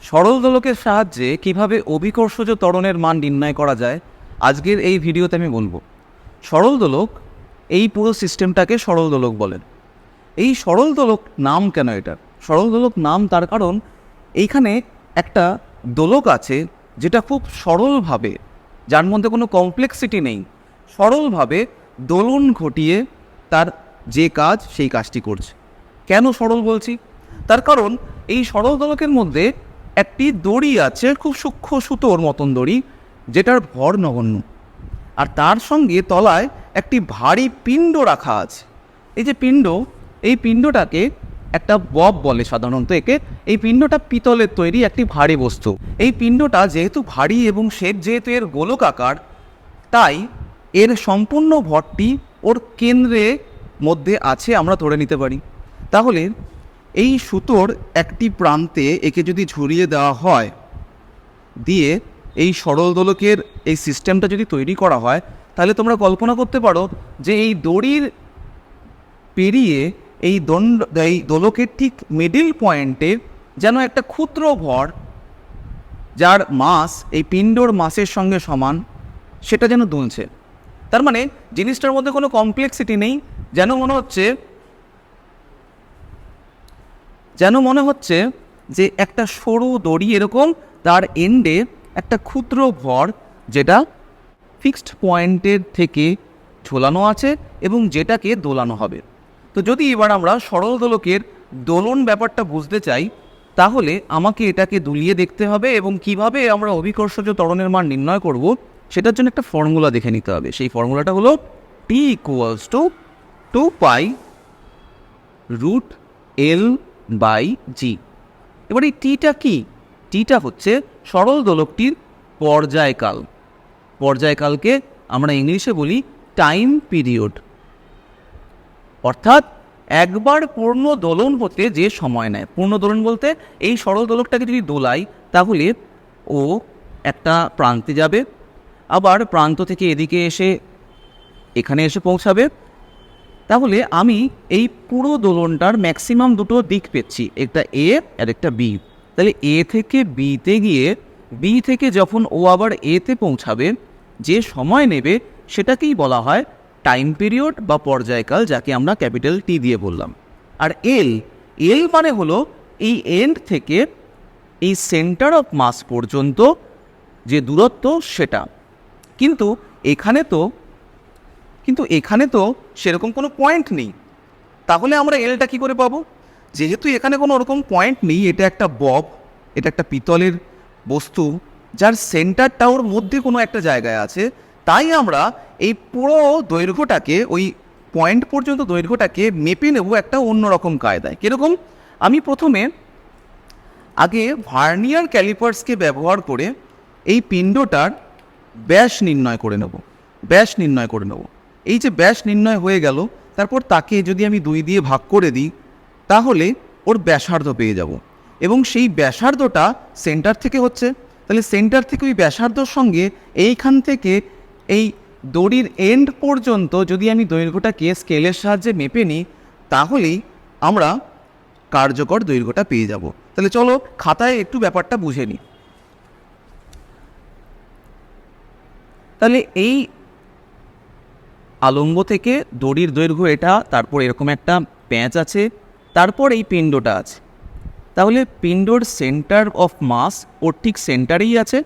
সরল দোলকের সাহায্যে কিভাবে অভিকর্ষজ ত্বরণের মান নির্ণয় করা যায় আজকের এই ভিডিওতে আমি বলবো। সরল দোলক, এই পুরো সিস্টেমটাকে সরল দোলক বলেন। এই সরল দোলক নাম কেন এটার? সরল দোলক নাম তার কারণ এইখানে একটা দোলক আছে যেটা খুব সরলভাবে, যার মধ্যে কোনো কমপ্লেক্সিটি নেই, সরলভাবে দোলন ঘটিয়ে তার যে কাজ সেই কাজটি করছে। কেন সরল বলছি? তার কারণ এই সরল দোলকের মধ্যে একটি দড়ি আছে, খুব সূক্ষ্ম সুতোর মতন দড়ি, যেটার ভর নগণ্য, আর তার সঙ্গে তলায় একটি ভারী পিণ্ড রাখা আছে। এই যে পিণ্ড, এই পিণ্ডটাকে একটা বব বলে সাধারণত একে। এই পিণ্ডটা পিতলের তৈরি একটি ভারী বস্তু। এই পিণ্ডটা যেহেতু ভারী এবং শেপ যেহেতু এর গোলক আকার, তাই এর সম্পূর্ণ ভরটি ওর কেন্দ্রে মধ্যে আছে আমরা ধরে নিতে পারি। তাহলে এই সুতোর একটি প্রান্তে একে যদি ঝুলিয়ে দেওয়া হয়, দিয়ে এই সরল দোলকের এই সিস্টেমটা যদি তৈরি করা হয়, তাহলে তোমরা কল্পনা করতে পারো যে এই দড়ির পেরিয়ে এই দোলকের ঠিক মিডিল পয়েন্টে যেন একটা ক্ষুদ্র ভর, যার মাস এই পিণ্ডর মাসের সঙ্গে সমান, সেটা যেন দুলছে। তার মানে জিনিসটার মধ্যে কোনো কমপ্লেক্সিটি নেই, যেন মনে হচ্ছে যে একটা সরু দড়ি এরকম, তার এন্ডে একটা ক্ষুদ্র ভর যেটা ফিক্সড পয়েন্টের থেকে ঝোলানো আছে এবং যেটাকে দোলানো হবে। তো যদি এবার আমরা সরল দোলকের দোলন ব্যাপারটা বুঝতে চাই, তাহলে আমাকে এটাকে দুলিয়ে দেখতে হবে এবং কিভাবে আমরা অভিকর্ষজ ত্বরণের মান নির্ণয় করব সেটার জন্য একটা ফর্মুলা দেখে নিতে হবে। সেই ফর্মুলাটা হলো T = 2π√L/g। এবার এই টিটা কি? টিটা হচ্ছে সরল দোলকটির পর্যায়কাল। পর্যায়কালকে আমরা ইংলিশে বলি টাইম পিরিয়ড, অর্থাৎ একবার পূর্ণ দোলন হতে যে সময় নেয়। পূর্ণ দোলন বলতে এই সরল দোলকটাকে যদি দোলাই, তাহলে ও একটা প্রান্তে যাবে, আবার প্রান্ত থেকে এদিকে এসে এখানে এসে পৌঁছাবে। তাহলে আমি এই পুরো দোলনটার ম্যাক্সিমাম দুটো দিক পেয়েছি, একটা এ আর একটা বি। তাহলে এ থেকে বিতে গিয়ে, বি থেকে যখন ও আবার এতে পৌঁছাবে, যে সময় নেবে সেটাকেই বলা হয় টাইম পিরিয়ড বা পর্যায়কাল, যাকে আমরা ক্যাপিটাল টি দিয়ে বললাম। আর এল মানে হলো এই এন্ড থেকে এই সেন্টার অফ মাস পর্যন্ত যে দূরত্ব সেটা। কিন্তু এখানে তো সেরকম কোনো পয়েন্ট নেই। তাহলে আমরা এলটা কী করে পাবো? যেহেতু এখানে কোনো ওরকম পয়েন্ট নেই, এটা একটা বব, এটা একটা পিতলের বস্তু যার সেন্টারটা ওর মধ্যে কোনো একটা জায়গায় আছে, তাই আমরা এই পুরো দৈর্ঘ্যটাকে, ওই পয়েন্ট পর্যন্ত দৈর্ঘ্যটাকে মেপে নেব একটা অন্যরকম কায়দায়। কীরকম? আমি প্রথমে আগে ভার্নিয়ার ক্যালিপার্সকে ব্যবহার করে এই পিণ্ডটার ব্যাস নির্ণয় করে নেব। এই যে ব্যাস নির্ণয় হয়ে গেল, তারপর তাকে যদি আমি 2 দিয়ে ভাগ করে দিই, তাহলে ওর ব্যাসার্ধ পেয়ে যাব। এবং সেই ব্যাসার্ধটা সেন্টার থেকে হচ্ছে, তাহলে সেন্টার থেকে ওই ব্যাসার্ধর সঙ্গে এইখান থেকে এই দড়ির এন্ড পর্যন্ত যদি আমি দৈর্ঘ্যটাকে স্কেলের সাহায্যে মেপে নিই, তাহলেই আমরা কার্যকর দৈর্ঘ্যটা পেয়ে যাব। তাহলে চলো খাতায় একটু ব্যাপারটা বুঝে নিই। তাহলে এই আলম্ব থেকে দড়ির দৈর্ঘ্য এটা, তারপর এরকম একটা প্যাঁচ আছে, তারপর এই পিণ্ডটা আছে। তাহলে পিণ্ডর সেন্টার অফ মাস ওর ঠিক সেন্টারেই আছে।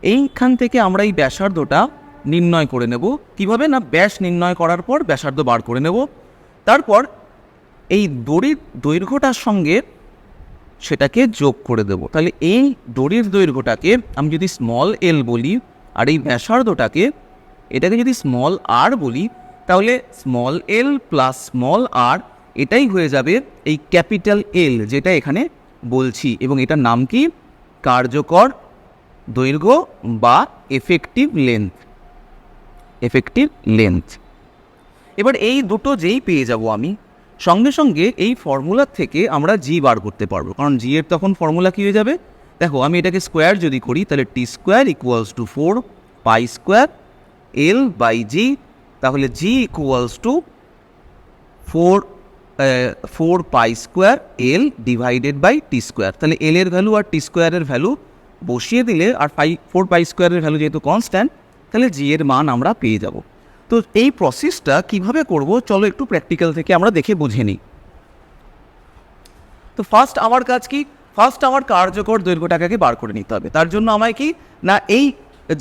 এইখান থেকে আমরা এই ব্যাসার্ধটা নির্ণয় করে নেব। কীভাবে? না, ব্যাস নির্ণয় করার পর ব্যাসার্ধ বার করে নেব। তারপর এই দড়ির দৈর্ঘ্যটার সঙ্গে সেটাকে যোগ করে দেব। তাহলে এই দড়ির দৈর্ঘ্যটাকে আমি যদি স্মল এল বলি, আর এই ব্যাসার্ধটাকে, এটাকে যদি স্মল আর বলি, তাহলে স্মল এল প্লাস স্মল আর, এটাই হয়ে যাবে এই ক্যাপিটাল এল যেটা এখানে বলছি। এবং এটার নাম কি? কার্যকর দৈর্ঘ্য বা এফেক্টিভ লেন্থ। এবার এই দুটো যেই পেয়ে যাব আমি, সঙ্গে সঙ্গে এই ফর্মুলার থেকে আমরা জি বার করতে পারবো, কারণ জি এর তখন ফর্মুলা কী হয়ে যাবে? দেখো, আমি এটাকে স্কোয়ার যদি করি, তাহলে টি স্কোয়ার = 4π² L/g। তাহলে g = 4 4π² L divided by T square. তাহলে এল এর ভ্যালু আর টি স্কোয়ারের ভ্যালু বসিয়ে দিলে, আর 4π² ভ্যালু যেহেতু কনস্ট্যান্ট, তাহলে জি এর মান আমরা পেয়ে যাব। তো এই প্রসেসটা কিভাবে করব চলো একটু প্র্যাকটিক্যাল থেকে আমরা দেখে বুঝে নিই। তো ফার্স্ট আমার কাজ কি, ফার্স্ট আমার কার্যকর দৈর্ঘ্যটাকে বার করে নিতে হবে। তার জন্য আমায় কি না, এই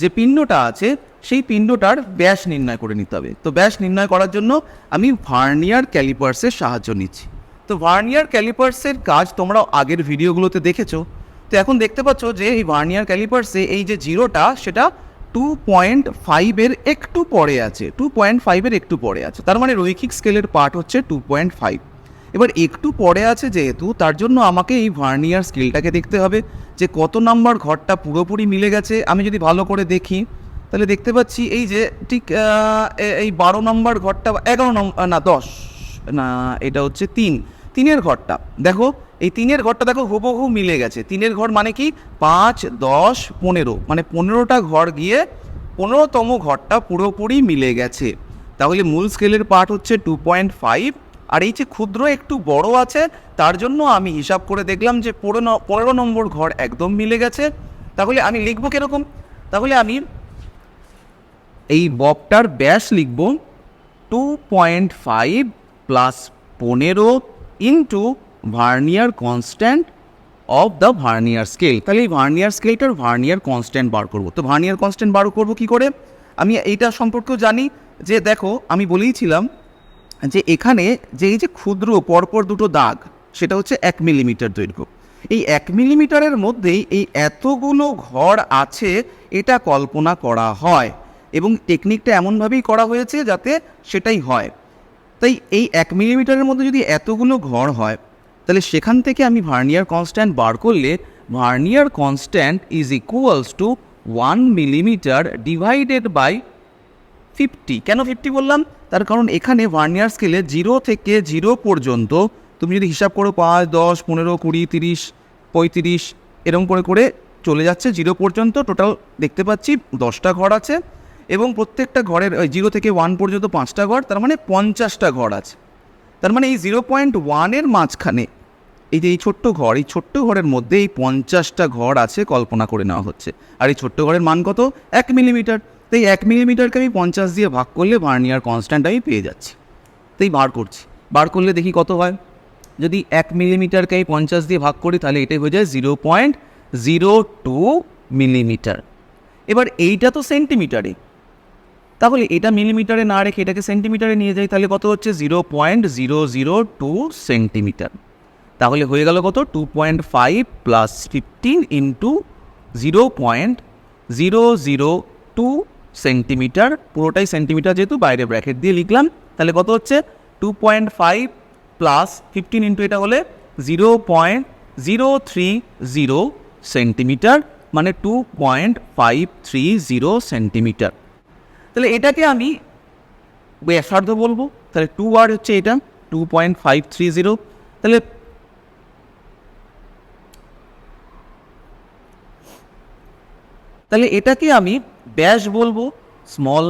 যে পিণ্ডটা আছে সেই পিণ্ডটার ব্যাস নির্ণয় করে নিতে হবে। তো ব্যাস নির্ণয় করার জন্য আমি ভার্নিয়ার ক্যালিপার্সের সাহায্য নিচ্ছি। তো ভার্নিয়ার ক্যালিপার্সের কাজ তোমরা আগের ভিডিওগুলোতে দেখেছো। তো এখন দেখতে পাচ্ছ যে এই ভার্নিয়ার ক্যালিপার্সে এই যে জিরোটা সেটা 2.5-এর একটু পরে আছে, 2.5-এর একটু পরে আছে। তার মানে রৈখিক স্কেলের পার্ট হচ্ছে 2.5। এবার একটু পরে আছে যেহেতু, তার জন্য আমাকে এই ভার্নিয়ার স্কেলটাকে দেখতে হবে যে কত নাম্বার ঘরটা পুরোপুরি মিলে গেছে। আমি যদি ভালো করে দেখি তাহলে দেখতে পাচ্ছি এই যে ঠিক এই 12 নম্বর ঘরটা, 11 নম্বর না 10 না, এটা হচ্ছে 3-এর ঘরটা। দেখো এই 3-এর ঘরটা দেখো হুবহু মিলে গেছে। 3-এর ঘর মানে কি 5, 10, 15, মানে 15টা ঘর গিয়ে 15তম ঘরটা পুরোপুরি মিলে গেছে। তাহলে মূল স্কেলের পার্ট হচ্ছে 2.5, আর এই যে ক্ষুদ্র একটু বড় আছে তার জন্য আমি হিসাব করে দেখলাম যে 15 নম্বর ঘর একদম মিলে গেছে। তাহলে আমি লিখবো কীরকম, তাহলে আমি এই ববটার ব্যাস লিখব 2.5 plus 15 into vernier constant of the vernier scale. তাহলে এই ভার্নিয়ার স্কেলটার ভার্নিয়ার কনস্ট্যান্ট বার করব। তো ভার্নিয়ার কনস্ট্যান্ট বার করব কী করে, আমি এইটা সম্পর্কেও জানি যে দেখো আমি বলেইছিলাম যে এখানে যে এই যে ক্ষুদ্র পরপর দুটো দাগ সেটা হচ্ছে 1 মিলিমিটার দৈর্ঘ্য। এই 1 মিলিমিটারের মধ্যেই এই এতগুলো ঘর আছে এটা কল্পনা করা হয়, এবং টেকনিকটা এমনভাবেই করা হয়েছে যাতে সেটাই হয়। তাই এই 1 মিলিমিটারের মধ্যে যদি এতগুলো ঘর হয় তাহলে সেখান থেকে আমি ভার্নিয়ার কনস্ট্যান্ট বার করলে vernier constant is equals to 1 millimetre divided by 50। কেন 50 বললাম, তার কারণ এখানে ভার্নিয়ার স্কেলে 0 থেকে 0 পর্যন্ত তুমি যদি হিসাব করো 5, 10, 15, 20, 30, 35 এরকম করে করে চলে যাচ্ছে 0 পর্যন্ত। টোটাল দেখতে পাচ্ছি 10টা ঘর আছে, এবং প্রত্যেকটা ঘরের 0 থেকে 1 পর্যন্ত 5টা ঘর, তার মানে 50টা ঘর আছে। তার মানে এই 0.1-এর মাঝখানে এই যে এই ছোট্ট ঘর, এই ছোট্ট ঘরের মধ্যে এই 50টা ঘর আছে কল্পনা করে নেওয়া হচ্ছে। আর এই ছোট্ট ঘরের মান কত, 1 মিলিমিটার। তাই 1 মিলিমিটারকে আমি 50 দিয়ে ভাগ করলে ভার্নিয়ার কনস্ট্যান্ট আমি পেয়ে যাচ্ছি। তাই বার করছি, বার করলে দেখি কত হয়। যদি 1 মিলিমিটারকে আমি 50 দিয়ে ভাগ করি তাহলে এটাই হয়ে যায় 0.02 মিলিমিটার। এবার এইটা তো সেন্টিমিটারে, তাহলে এটা মিলিমিটারে না রেখে এটাকে সেন্টিমিটারে নিয়ে যাই, তাহলে কত হচ্ছে 0.002 সেন্টিমিটার। তাহলে হয়ে গেল কত, 2.5 প্লাস 15 ইন্টু 0.002 সেন্টিমিটার। পুরোটাই সেন্টিমিটার যেহেতু বাইরে ব্র্যাকেট দিয়ে লিখলাম। তাহলে কত হচ্ছে 2.5 প্লাস 15 ইন্টু এটা হলে 0.030 সেন্টিমিটার, মানে 2.530 সেন্টিমিটার। তাহলে এটাকে আমি ব্যাসার্ধ বলবো। তাহলে 2r হচ্ছে এটা 2.530। তাহলে এটাকে আমি ব্যাস বলবো, স্মল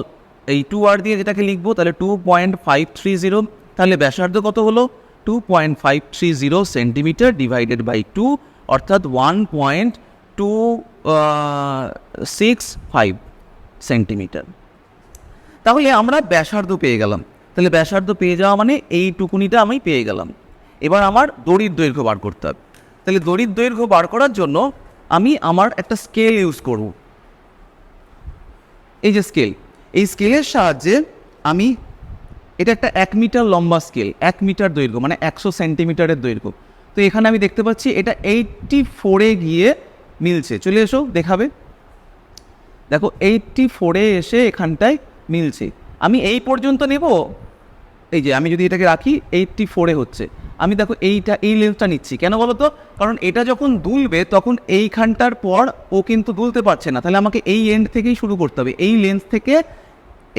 এই 2r দিয়ে যেটাকে লিখবো, তাহলে 2.530। তাহলে ব্যাসার্ধ কত হলো 2.530 সেন্টিমিটার ডিভাইডেড বাই 2, অর্থাৎ 1.265 সেন্টিমিটার। তাহলে আমরা ব্যাসার্ধ পেয়ে গেলাম। তাহলে ব্যাসার্ধ পেয়ে যাওয়া মানে এইটুকুনিটা আমি পেয়ে গেলাম। এবার আমার দড়ির দৈর্ঘ্য বার করতে হবে। তাহলে দড়ির দৈর্ঘ্য বার করার জন্য আমি আমার একটা স্কেল ইউজ করব। এই যে স্কেল, এই স্কেলের সাহায্যে আমি, এটা একটা 1 মিটার লম্বা স্কেল, 1 মিটার দৈর্ঘ্য মানে 100 সেন্টিমিটারের দৈর্ঘ্য। তো এখানে আমি দেখতে পাচ্ছি এটা 84-এ গিয়ে মিলছে। চলে এসো দেখাবে, দেখো 84-এ এসে এখানটায় মিলছে। আমি এই পর্যন্ত নেব, এই যে আমি যদি এটাকে রাখি 84-এ হচ্ছে, আমি দেখো এই লেন্থটা নিচ্ছি। কেন বলো তো, কারণ এটা যখন দুলবে তখন এইখানটার পর ও কিন্তু দুলতে পারছে না, তাহলে আমাকে এই এন্ড থেকেই শুরু করতে হবে। এই লেন্থ থেকে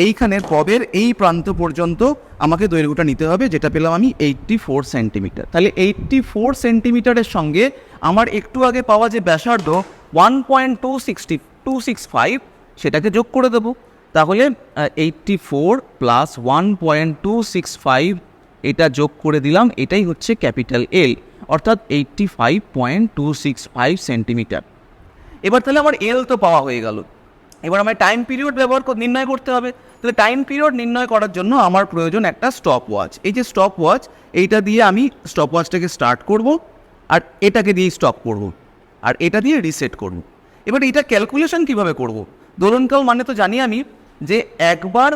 এইখানের ববের এই প্রান্ত পর্যন্ত আমাকে দৈর্ঘ্যটা নিতে হবে, যেটা পেলাম আমি 84 সেন্টিমিটার। তাহলে 84 সেন্টিমিটারের সঙ্গে আমার একটু আগে পাওয়া যে ব্যাসার্ধ 1.265 সেটাকে যোগ করে দেবো। তাহলে 84 প্লাস 1.265 এটা যোগ করে দিলাম, এটাই হচ্ছে ক্যাপিটাল এল, অর্থাৎ 85.265 সেন্টিমিটার। এবার তাহলে আমার এল তো পাওয়া হয়ে গেল, এবার আমার টাইম পিরিয়ড নির্ণয় করতে হবে। তাহলে টাইম পিরিয়ড নির্ণয় করার জন্য আমার প্রয়োজন একটা স্টপ ওয়াচ। এই যে স্টপ ওয়াচ, এইটা দিয়ে আমি স্টপ ওয়াচটাকে স্টার্ট করব, আর এটাকে দিয়ে স্টপ করব, আর এটা দিয়ে রিসেট করব। এবার এটা ক্যালকুলেশন কিভাবে করব? দোলনকাল মানে তো জানি আমি যে একবার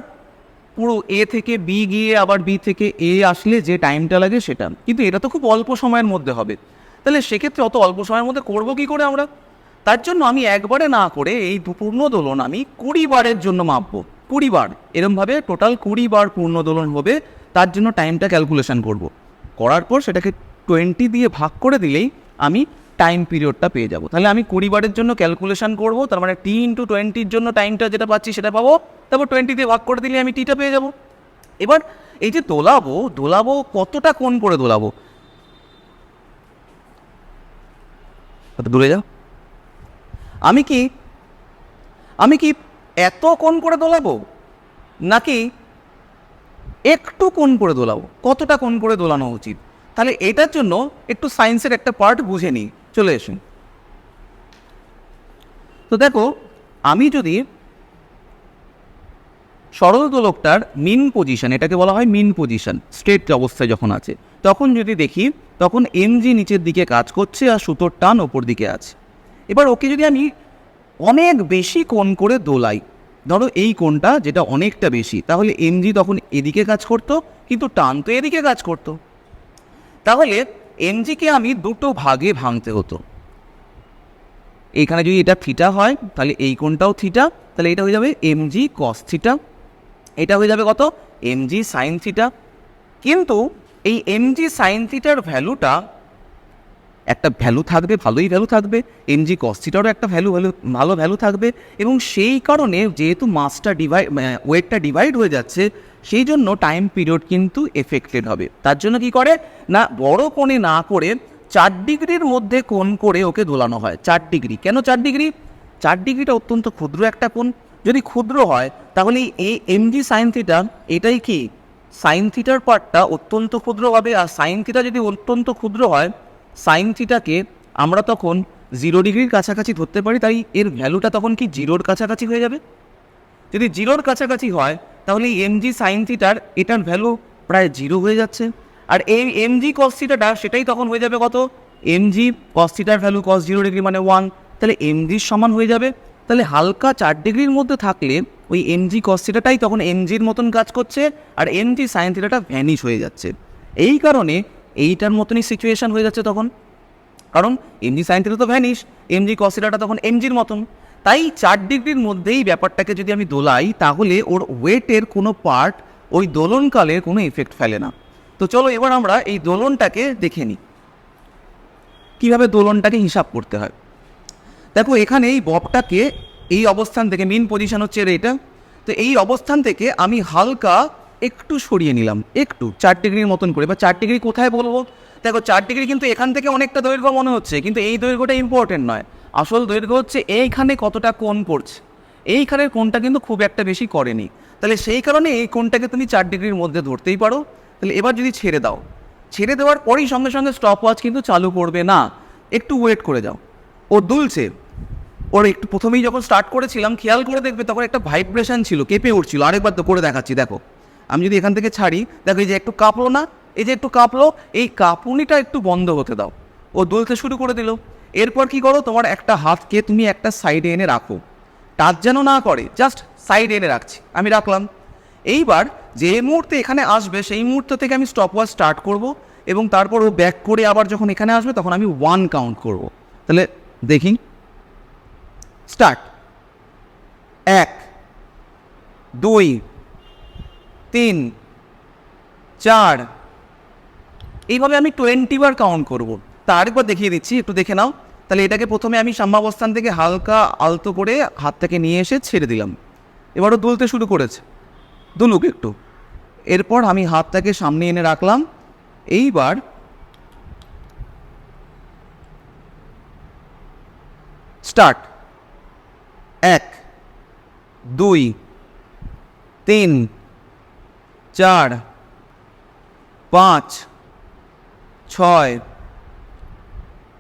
পুরো এ থেকে বি গিয়ে আবার বি থেকে এ আসলে যে টাইমটা লাগে সেটা, কিন্তু এটা তো খুব অল্প সময়ের মধ্যে হবে। তাহলে সেক্ষেত্রে অত অল্প সময়ের মধ্যে করব কী করে আমরা? তার জন্য আমি একবারে না করে এই পূর্ণ দোলন আমি 20 বারের জন্য মাপবো। 20 বার, এরমভাবে টোটাল 20 বার পূর্ণ দোলন হবে। তার জন্য টাইমটা ক্যালকুলেশন করব, করার পর সেটাকে 20 দিয়ে ভাগ করে দিলেই আমি টাইম পিরিয়ডটা পেয়ে যাব। তাহলে আমি 20 বারের জন্য ক্যালকুলেশন করব, তার মানে T/20 জন্য টাইমটা যেটা পাচ্ছি সেটা পাবো, তারপর 20 দিয়ে ভাগ করে দিলে আমি টিটা পেয়ে যাব। এবার এই যে দোলাবো কতটা কোণ করে দোলাবো? দূরে যাও। আমি কি এত কোণ করে দোলাবো, নাকি একটু কোণ করে দোলাবো? কতটা কোণ করে দোলানো উচিত? তাহলে এটার জন্য একটু সায়েন্সের একটা পার্ট বুঝে নিই, চলে এসুন। তো দেখো, আমি যদি সরল দোলকটার মিন পজিশন, এটাকে বলা হয় মিন পজিশন, স্ট্রেট অবস্থায় যখন আছে, তখন যদি দেখি, তখন এমজি নিচের দিকে কাজ করছে আর সুতোর টান ওপর দিকে আছে। এবার ওকে যদি আমি অনেক বেশি কোণ করে দোলাই, ধরো এই কোণটা যেটা অনেকটা বেশি, তাহলে এমজি তখন এদিকে কাজ করতো, কিন্তু টান তো এদিকে কাজ করতো। তাহলে এমজিকে আমি দুটো ভাগে ভাঙতে হতো। এইখানে যদি এটা থিটা হয়, তাহলে এই কোণটাও থিটা, তাহলে এটা হয়ে যাবে এমজি কস থিটা, এটা হয়ে যাবে কত? MG sine theta. কিন্তু এই এমজি সাইন থিটার ভ্যালুটা একটা ভ্যালু থাকবে, ভালোই ভ্যালু থাকবে, এমজি কস থিটারও একটা ভালো ভ্যালু থাকবে, এবং সেই কারণে যেহেতু মাসটা ওয়েটটা ডিভাইড হয়ে যাচ্ছে, সেই জন্য টাইম পিরিয়ড কিন্তু এফেক্টেড হবে। তার জন্য কি করে না, বড় কোণে না করে 4 ডিগ্রির মধ্যে কোণ করে ওকে দোলানো হয়। 4 ডিগ্রি কেন? 4 ডিগ্রি, 4 ডিগ্রিটা অত্যন্ত ক্ষুদ্র একটা কোণ। যদি ক্ষুদ্র হয় তাহলে এই এমজি সাইন থিটা, এটাই কি সাইন থিটার পার্টটা অত্যন্ত ক্ষুদ্র হবে। আর সাইন থিটা যদি অত্যন্ত ক্ষুদ্র হয়, সাইন থিটাকে আমরা তখন 0 ডিগ্রির কাছাকাছি ধরতে পারি, তাই এর ভ্যালুটা তখন কি 0-র কাছাকাছি হয়ে যাবে। যদি 0-র কাছাকাছি হয়, তাহলে এই এমজি সাইন থিটার এটার ভ্যালু প্রায় 0 হয়ে যাচ্ছে। আর এই এমজি কস থিটাটা সেটাই তখন হয়ে যাবে কত? এমজি কস থিটার ভ্যালু কস 0 ডিগ্রি মানে 1, তাহলে এমজির সমান হয়ে যাবে। তাহলে হালকা 4 ডিগ্রির মধ্যে থাকলে ওই এমজি কস থিটাটাই তখন এমজির মতন কাজ করছে, আর এমজি সাইন থিটাটা ভ্যানিশ হয়ে যাচ্ছে। এই কারণে এইটার মতনই সিচুয়েশান হয়ে যাচ্ছে তখন, কারণ এমজি সাইন থিটা তো ভ্যানিশ, এমজি কস থিটাটা তখন এমজির মতন। তাই 4 ডিগ্রির মধ্যেই ব্যাপারটাকে যদি আমি দোলাই, তাহলে ওর ওয়েটের কোনো পার্ট ওই দোলনকালের কোনো ইফেক্ট ফেলে না। তো চলো এবার আমরা এই দোলনটাকে দেখে নিই, কীভাবে দোলনটাকে হিসাব করতে হয়। দেখো, এখানে এই ববটাকে এই অবস্থান থেকে, মেন পজিশন হচ্ছে এটা, তো এই অবস্থান থেকে আমি হালকা একটু সরিয়ে নিলাম, একটু 4 ডিগ্রির মতন করে। বা 4 ডিগ্রি কোথায় বলবো? দেখো, 4 ডিগ্রি কিন্তু এখান থেকে অনেকটা দৈর্ঘ্য মনে হচ্ছে, কিন্তু এই দৈর্ঘ্যটা ইম্পর্টেন্ট নয়। আসল দৈর্ঘ্য হচ্ছে এইখানে কতটা কোণ পড়ছে, এইখানের কোণটা কিন্তু খুব একটা বেশি করেনি। তাহলে সেই কারণে এই কোণটাকে তুমি 4 ডিগ্রির মধ্যে ধরতেই পারো। তাহলে এবার যদি ছেড়ে দাও, ছেড়ে দেওয়ার পরেই সঙ্গে সঙ্গে স্টপ ওয়াচ কিন্তু চালু করবে না, একটু ওয়েট করে যাও। ও দুলছে, ওর একটু প্রথমেই যখন স্টার্ট করেছিলাম খেয়াল করে দেখবে, তখন একটা ভাইব্রেশন ছিল, কেঁপে উঠছিল। আরেকবার তো করে দেখাচ্ছি, দেখো আমি যদি এখান থেকে ছাড়ি, দেখো এই যে একটু কাঁপলো না, এই যে একটু কাঁপলো, এই কাঁপুনিটা একটু বন্ধ হতে দাও। ও দুলতে শুরু করে দিল। এরপর কি করো, তোমার একটা হাতকে তুমি একটা সাইডে এনে রাখো, টাচ যেন না করে, জাস্ট সাইডে এনে রাখছি, আমি রাখলাম। এইবার যে মুহূর্তে এখানে আসবে, সেই মুহূর্ত থেকে আমি স্টপ ওয়াচ স্টার্ট করব, এবং তারপর ও ব্যাক করে আবার যখন এখানে আসবে, তখন আমি 1 কাউন্ট করব। তাহলে দেখি, স্টার্ট। 1, 2, 3, 4, এইভাবে আমি 20 বার কাউন্ট করব। তা আরেকবার দেখিয়ে দিচ্ছি, একটু দেখে নাও। তাহলে এটাকে প্রথমে আমি সাম্যাবস্থান থেকে হালকা আলতো করে হাতটাকে নিয়ে এসে ছেড়ে দিলাম। এবারও দুলতে শুরু করেছে, দুলুক একটু। এরপর আমি হাতটাকে সামনে এনে রাখলাম। এইবার স্টার্ট। 1, 2, 3, 4, 5 6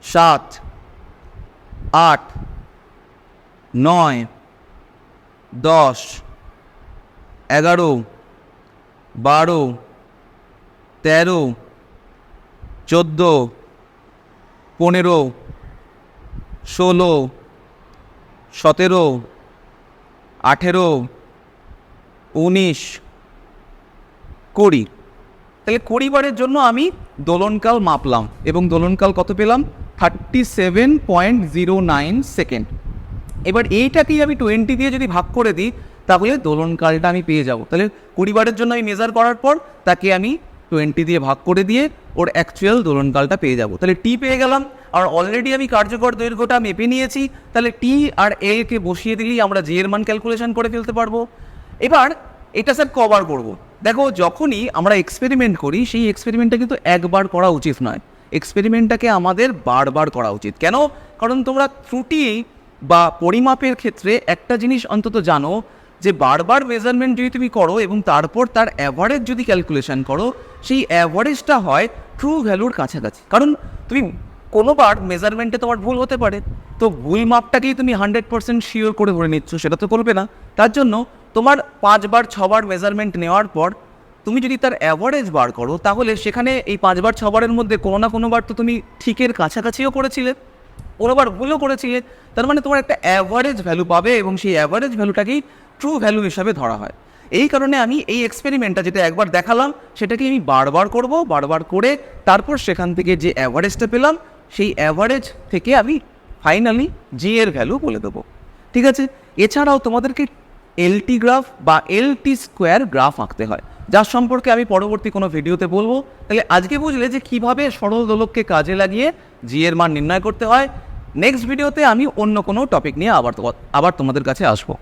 7 8 9 10 11 12 13 14 15 16 17 18 19 20। তাহলে 20 বারের জন্য আমি দোলনকাল মাপলাম এবং দোলনকাল কত পেলাম? 37.09 সেকেন্ড। এবার এইটাকেই আমি 20 দিয়ে যদি ভাগ করে দিই তাহলে দোলনকালটা আমি পেয়ে যাব। তাহলে 20 বারের জন্য আমি মেজার করার পর তাকে আমি 20 দিয়ে ভাগ করে দিয়ে ওর অ্যাকচুয়াল দোলনকালটা পেয়ে যাব। তাহলে টি পেয়ে গেলাম, আর অলরেডি আমি কার্যকর দৈর্ঘ্যটা মেপে নিয়েছি। তাহলে টি আর এলকে বসিয়ে দিলেই আমরা জি এর মান ক্যালকুলেশন করে ফেলতে পারবো। এবার এটা স্যার কবার করব? দেখো, যখনই আমরা এক্সপেরিমেন্ট করি সেই এক্সপেরিমেন্টটা কিন্তু একবার করা উচিত নয়, এক্সপেরিমেন্টটাকে আমাদের বারবার করা উচিত। কেন? কারণ তোমরা ত্রুটি বা পরিমাপের ক্ষেত্রে একটা জিনিস অন্তত জানো যে বারবার মেজারমেন্ট যদি তুমি করো এবং তারপর তার অ্যাভারেজ যদি ক্যালকুলেশন করো, সেই অ্যাভারেজটা হয় ট্রু ভ্যালুর কাছাকাছি। কারণ তুমি কোনোবার মেজারমেন্টে তোমার ভুল হতে পারে, তো ভুল মাপটাকেই তুমি 100% শিওর করে ধরে নিচ্ছ, সেটা তো করবে না। তার জন্য তোমার 5 বার 6 বার মেজারমেন্ট নেওয়ার পর তুমি যদি তার অ্যাভারেজ বার করো, তাহলে সেখানে এই 5 বার 6 বারের মধ্যে কোনো না কোনোবার তো তুমি ঠিকের কাছাকাছিও করেছিলে, কোনোবার ভুলও করেছিলে। তার মানে তোমার একটা অ্যাভারেজ ভ্যালু পাবে এবং সেই অ্যাভারেজ ভ্যালুটাকেই ট্রু ভ্যালু হিসাবে ধরা হয়। এই কারণে আমি এই এক্সপেরিমেন্টটা যেটা একবার দেখালাম সেটাকে আমি বারবার করব, বারবার করে তারপর সেখান থেকে যে অ্যাভারেজটা পেলাম সেই অ্যাভারেজ থেকে আমি ফাইনালি জি এর ভ্যালু বলে দেবো। ঠিক আছে? এছাড়াও তোমাদেরকে এলটি গ্রাফ বা এলটি স্কোয়ার গ্রাফ আঁকতে হয়, যার সম্পর্কে আমি পরবর্তী কোনো ভিডিওতে বলবো। তাহলে আজকে বুঝলে যে কীভাবে সরল দোলককে কাজে লাগিয়ে জি এর মান নির্ণয় করতে হয়। নেক্সট ভিডিওতে আমি অন্য কোনো টপিক নিয়ে আবার তোমাদের কাছে আসবো।